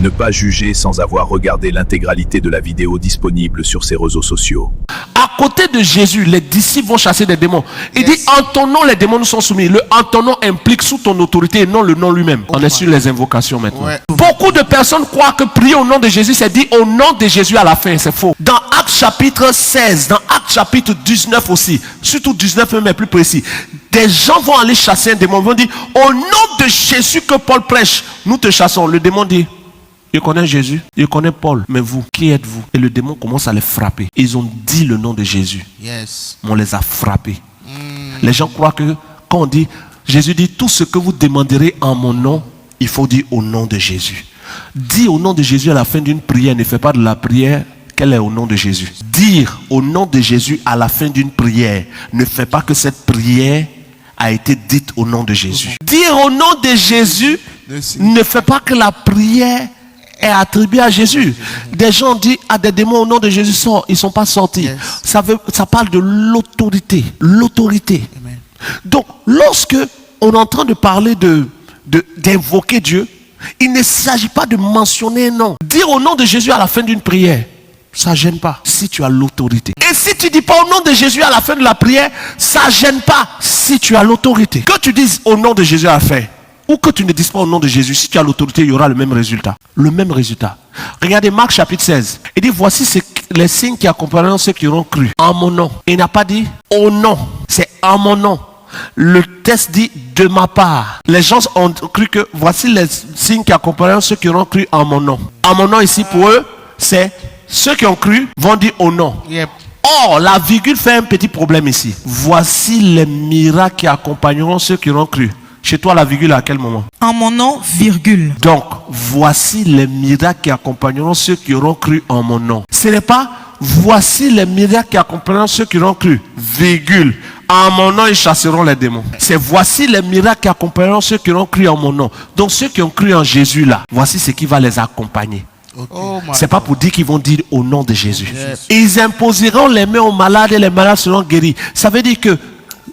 Ne pas juger sans avoir regardé l'intégralité de la vidéo disponible sur ses réseaux sociaux. À côté de Jésus, les disciples vont chasser des démons. Il dit, en ton nom, les démons nous sont soumis. Le en ton nom implique sous ton autorité et non le nom lui-même. On est sur les invocations maintenant. Beaucoup de personnes croient que prier au nom de Jésus, c'est dire au nom de Jésus à la fin. C'est faux. Dans Actes chapitre 16, dans Actes chapitre 19 aussi, surtout 19 même est plus précis, des gens vont aller chasser un démon. Ils vont dire, au nom de Jésus que Paul prêche, nous te chassons. Le démon dit, je connais Jésus, je connais Paul, mais vous, qui êtes-vous? Et le démon commence à les frapper. Ils ont dit le nom de Jésus. On les a frappés. Les gens croient que quand on dit, Jésus dit, tout ce que vous demanderez en mon nom, il faut dire au nom de Jésus. Dire au nom de Jésus à la fin d'une prière ne fait pas de la prière qu'elle est au nom de Jésus. Dire au nom de Jésus à la fin d'une prière ne fait pas que cette prière a été dite au nom de Jésus. Dire au nom de Jésus ne fait pas que la prière est attribuée à Jésus. Des gens disent à des démons au nom de Jésus, sort, ils ne sont pas sortis. Ça parle de l'autorité. L'autorité. Donc, lorsque on est en train de parler d'invoquer Dieu, il ne s'agit pas de mentionner un nom. Dire au nom de Jésus à la fin d'une prière, ça ne gêne pas si tu as l'autorité. Et si tu ne dis pas au nom de Jésus à la fin de la prière, ça ne gêne pas si tu as l'autorité. Que tu dises au nom de Jésus à la fin, ou que tu ne dises pas au nom de Jésus, si tu as l'autorité, il y aura le même résultat. Le même résultat. Regardez Marc chapitre 16. Il dit, voici les signes qui accompagneront ceux qui auront cru en mon nom. Il n'a pas dit au nom, c'est en mon nom. Le texte dit de ma part. Les gens ont cru que voici les signes qui accompagneront ceux qui auront cru en mon nom. En mon nom ici pour eux, c'est ceux qui ont cru vont dire au nom. Or, la virgule fait un petit problème ici. Voici les miracles qui accompagneront ceux qui auront cru. Chez toi, la virgule à quel moment? En mon nom, virgule. Donc, voici les miracles qui accompagneront ceux qui auront cru en mon nom. Ce n'est pas voici les miracles qui accompagneront ceux qui auront cru, virgule. En mon nom, ils chasseront les démons. C'est voici les miracles qui accompagneront ceux qui auront cru en mon nom. Donc, ceux qui ont cru en Jésus là, voici ce qui va les accompagner. C'est pas pour dire qu'ils vont dire au nom de Jésus. Ils imposeront les mains aux malades et les malades seront guéris. Ça veut dire que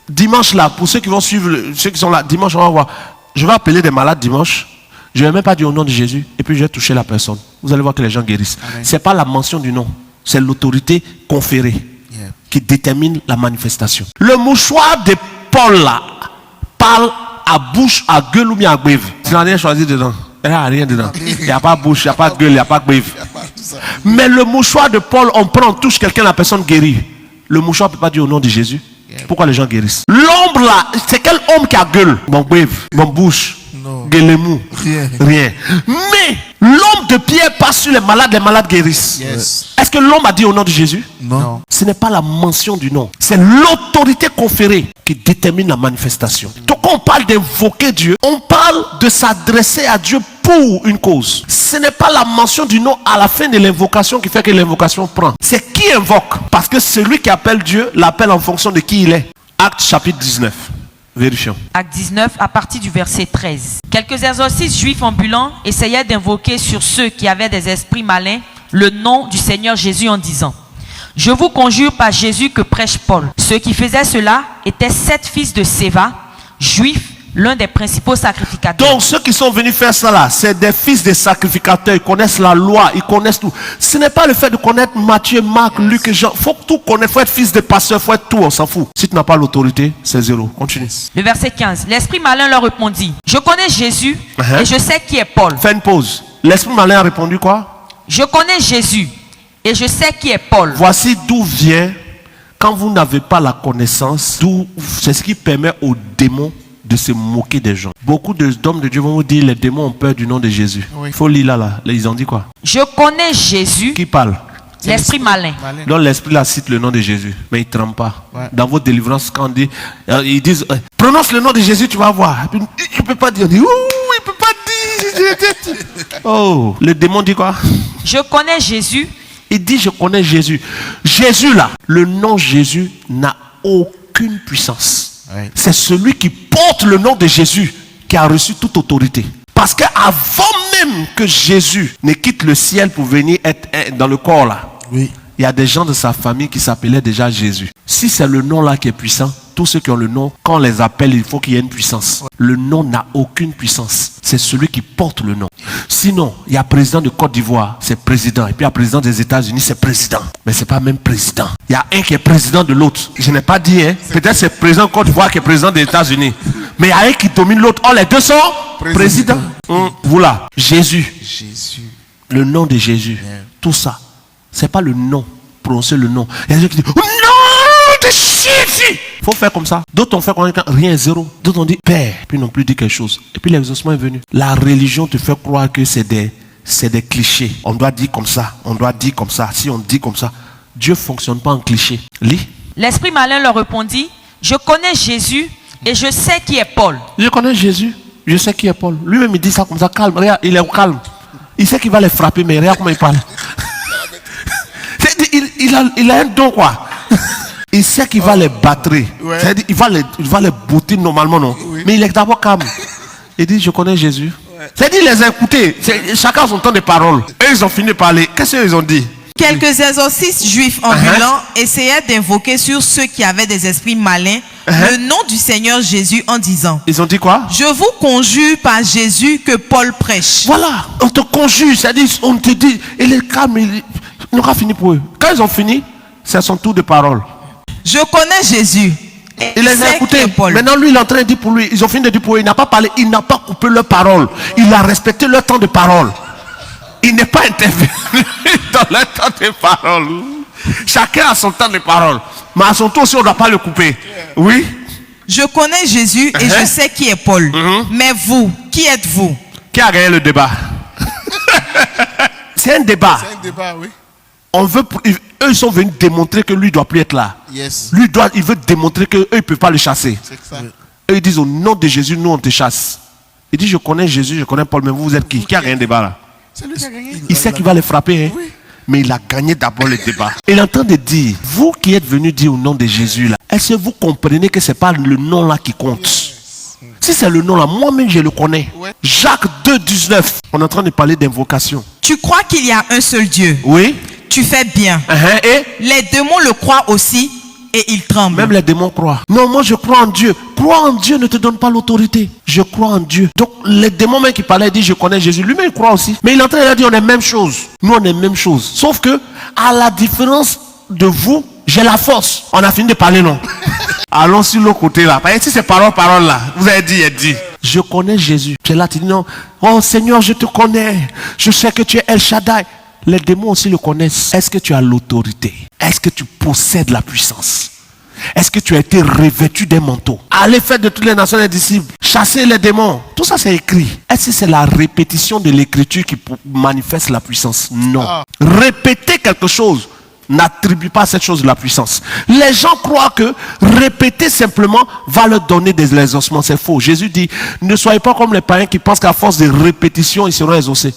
dimanche là, pour ceux qui vont suivre, ceux qui sont là, dimanche on va voir. Je vais appeler des malades dimanche. Je ne vais même pas dire au nom de Jésus. Et puis je vais toucher la personne. Vous allez voir que les gens guérissent. Ce n'est pas la mention du nom. C'est l'autorité conférée qui détermine la manifestation. Le mouchoir de Paul là parle à bouche, à gueule ou bien à grève. Tu n'as rien choisi dedans. Il n'y a rien dedans. Il n'y a pas bouche, il n'y a pas gueule, il n'y a pas grève. Mais le mouchoir de Paul, on prend, on touche quelqu'un, la personne guérit. Le mouchoir ne peut pas dire au nom de Jésus. Pourquoi les gens guérissent? L'ombre là, c'est quel homme qui a gueule? Mon grève, mon bouche, gueulemou, rien. Mais l'homme de Pierre passe sur les malades guérissent. Est-ce que l'homme a dit au nom de Jésus? Non. Ce n'est pas la mention du nom. C'est l'autorité conférée qui détermine la manifestation. Donc quand on parle d'invoquer Dieu, on parle de s'adresser à Dieu pour une cause. Ce n'est pas la mention du nom à la fin de l'invocation qui fait que l'invocation prend. C'est qui invoque. Parce que celui qui appelle Dieu l'appelle en fonction de qui il est. Actes chapitre 19. Vérifions. Acte 19 à partir du verset 13. Quelques exorcistes juifs ambulants essayaient d'invoquer sur ceux qui avaient des esprits malins le nom du Seigneur Jésus en disant: je vous conjure par Jésus que prêche Paul. Ceux qui faisaient cela étaient 7 fils de Séva, juifs, l'un des principaux sacrificateurs. Donc ceux qui sont venus faire ça là, c'est des fils des sacrificateurs. Ils connaissent la loi, ils connaissent tout. Ce n'est pas le fait de connaître Matthieu, Marc, Luc et Jean. Il faut tout connaître, il faut être fils de pasteur, il faut être tout, on s'en fout. Si tu n'as pas l'autorité, c'est zéro. Continue. Le verset 15. L'esprit malin leur répondit: je connais Jésus et je sais qui est Paul. Fais une pause. L'esprit malin a répondu quoi? Je connais Jésus et je sais qui est Paul. Voici d'où vient, quand vous n'avez pas la connaissance, c'est ce qui permet aux démons de se moquer des gens. Beaucoup d'hommes de Dieu vont vous dire les démons ont peur du nom de Jésus. Il faut lire là. Ils ont dit quoi? Je connais Jésus. Qui parle? L'esprit malin. Donc l'esprit là cite le nom de Jésus, mais il ne tremble pas. Dans vos délivrances, quand on dit, ils disent prononce le nom de Jésus, tu vas voir. Il ne peut pas dire, il ne peut pas dire. Oh, le démon dit quoi? Je connais Jésus. Il dit je connais Jésus. Jésus là, le nom Jésus n'a aucune puissance. C'est celui qui porte le nom de Jésus qui a reçu toute autorité. Parce qu'avant même que Jésus ne quitte le ciel pour venir être dans le corps là, il y a des gens de sa famille qui s'appelaient déjà Jésus. Si c'est le nom là qui est puissant, tous ceux qui ont le nom, quand on les appelle, il faut qu'il y ait une puissance. Le nom n'a aucune puissance. C'est celui qui porte le nom. Sinon, il y a président de Côte d'Ivoire, c'est président. Et puis il y a président des États-Unis, c'est président. Mais c'est pas même président. Il y a un qui est président de l'autre. Je n'ai pas dit, hein. Peut-être c'est président de Côte d'Ivoire qui est président des États-Unis. Mais il y a un qui domine l'autre. Oh, les deux sont présidents. Voilà. Jésus. Le nom de Jésus. Tout ça. C'est pas le nom. Prononcer le nom. Il y a des gens qui disent, oh, non de Jésus. Il faut faire comme ça. D'autres ont fait rien, zéro. D'autres ont dit Père, puis ils n'ont plus dit quelque chose. Et puis l'exaucement est venu. La religion te fait croire que c'est des clichés. On doit dire comme ça, on doit dire comme ça. Si on dit comme ça, Dieu ne fonctionne pas en cliché. Lis. L'esprit malin leur répondit, je connais Jésus et je sais qui est Paul. Je connais Jésus, je sais qui est Paul. Lui-même il dit ça comme ça, calme, regarde, il est au calme. Il sait qu'il va les frapper, mais regarde comment il parle. Il a un don, quoi. Il sait qu'il va les battre. Ouais. C'est-à-dire, il va les bouter normalement, non? Oui. Mais il est d'abord calme. Il dit, je connais Jésus. Ouais. C'est-à-dire, il les a écoutés. Chacun a son temps de parole. Eux, ils ont fini de parler. Qu'est-ce qu'ils ont dit? Quelques exorcistes juifs ambulants essayaient d'invoquer sur ceux qui avaient des esprits malins le nom du Seigneur Jésus en disant, ils ont dit quoi? Je vous conjure par Jésus que Paul prêche. Voilà, on te conjure. C'est-à-dire, on te dit, il est calme, il n'aura fini pour eux. Quand ils ont fini, c'est son tour de parole. Je connais Jésus. Il les a écoutés. Maintenant, lui, il est en train de dire pour lui. Ils ont fini de dire pour lui. Il n'a pas parlé. Il n'a pas coupé leur parole. Il a respecté leur temps de parole. Il n'est pas intervenu dans leur temps de parole. Chacun a son temps de parole. Mais à son tour aussi, on ne doit pas le couper. Oui. Je connais Jésus et je sais qui est Paul. Mais vous, qui êtes-vous? Qui a gagné le débat? C'est un débat. C'est un débat, oui. Eux, ils sont venus démontrer que lui ne doit plus être là. Yes. Il veut démontrer qu'eux, ils ne peuvent pas le chasser. C'est ça. Eux, ils disent au nom de Jésus, nous, on te chasse. Il dit, je connais Jésus, je connais Paul, mais vous êtes qui? Qui a gagné le débat là? C'est lui qui a gagné. Il sait qu'il va les frapper, hein? Oui. Mais il a gagné d'abord le débat. Il est en train de dire, vous qui êtes venus dire au nom de Jésus là, est-ce que vous comprenez que ce n'est pas le nom là qui compte? Si c'est le nom là, moi-même je le connais. Ouais. Jacques 2,19. On est en train de parler d'invocation. Tu crois qu'il y a un seul Dieu? Oui. Tu fais bien. Et les démons le croient aussi et ils tremblent. Même les démons croient. Non, moi je crois en Dieu. Croire en Dieu ne te donne pas l'autorité. Je crois en Dieu. Donc les démons même qui parlaient, ils disent je connais Jésus. Lui-même il croit aussi. Mais il est en train de dire on est même chose. Nous on est même chose. Sauf que à la différence de vous, j'ai la force. On a fini de parler, non? Allons sur l'autre côté là. Parce que si c'est parole là, vous avez dit, il dit. Je connais Jésus. Tu es là, tu dis non. Oh Seigneur, je te connais. Je sais que tu es El Shaddai. Les démons aussi le connaissent. Est-ce que tu as l'autorité? Est-ce que tu possèdes la puissance? Est-ce que tu as été revêtu d'un manteau? Allez faire de toutes les nations des disciples. Chasser les démons. Tout ça c'est écrit. Est-ce que c'est la répétition de l'écriture qui manifeste la puissance? Non. Répéter quelque chose n'attribue pas à cette chose de la puissance. Les gens croient que répéter simplement va leur donner des exaucements. C'est faux. Jésus dit, ne soyez pas comme les païens qui pensent qu'à force de répétition, ils seront exaucés.